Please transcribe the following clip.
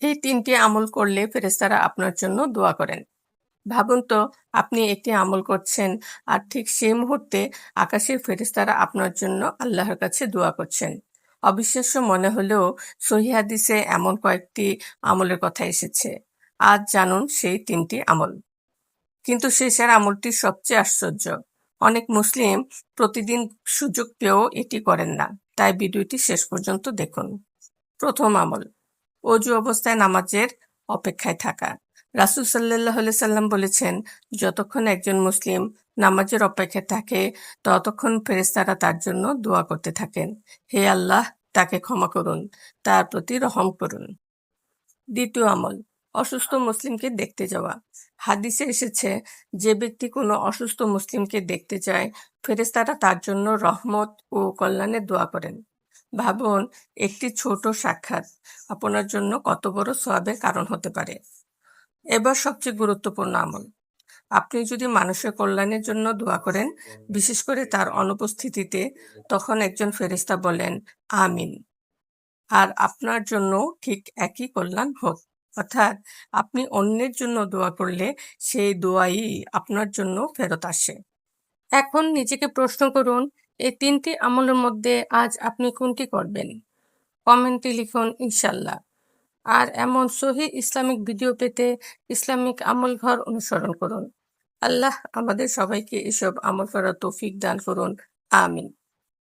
এই ৩টি আমল করলে ফেরেশতারা আপনার জন্য দোয়া করেন। ভাবুন তো, আপনি একটি আমল করছেন আর ঠিক সেই মুহূর্তে আকাশের ফেরেশতারা আপনার জন্য আল্লাহর কাছে দোয়া করছেন। অবিশ্বাস্য মনে হলেও সহিহ হাদিসে এমন কয়েকটি আমলের কথা এসেছে। আজ জানুন সেই ৩টি আমল। কিন্তু শেষের আমলটি সবচেয়ে আশ্চর্য। অনেক মুসলিম প্রতিদিন সুযোগ পেয়েও এটি করেন না। তাই ভিডিওটি শেষ পর্যন্ত দেখুন। প্রথম আমল, অজু অবস্থায় নামাজের অপেক্ষায় থাকা। রাসূল সাল্লাল্লাহু আলাইহি সাল্লাম বলেছেন, যতক্ষণ একজন মুসলিম নামাজের অপেক্ষায় থাকে ততক্ষণ ফেরেশতারা তার জন্য দোয়া করতে থাকেন, হে আল্লাহ, তাকে ক্ষমা করুন, তার প্রতি রহম করুন। দ্বিতীয় আমল, অসুস্থ মুসলিমকে দেখতে যাওয়া। হাদিসে এসেছে, যে ব্যক্তি কোনো অসুস্থ মুসলিমকে দেখতে যায় ফেরেশতারা তার জন্য রহমত ও কল্যাণের দোয়া করেন। ভাবুন, একটি ছোট সাক্ষাৎ আপনার জন্য কত বড় সওয়াবের কারণ হতে পারে। এবার সবচেয়ে গুরুত্বপূর্ণ আমল, আপনি যদি মানুষের কল্যাণের জন্য দোয়া করেন, বিশেষ করে তার অনুপস্থিতিতে, তখন একজন ফেরেশতা বলেন আমিন, আর আপনার জন্য ঠিক একই কল্যাণ হোক। অর্থাৎ আপনি অন্যের জন্য দোয়া করলে সেই দোয়াই আপনার জন্য ফেরত আসে। এখন নিজেকে প্রশ্ন করুন, এই ৩টি আমলের মধ্যে আজ আপনি কোনটি করবেন? কমেন্টে লিখুন ইনশাল্লাহ। আর এমন সহিহ ইসলামিক ভিডিও পেতে ইসলামিক আমল ঘর অনুসরণ করুন। আল্লাহ আমাদের সবাইকে এসব আমল করার তৌফিক দান করুন। আমিন।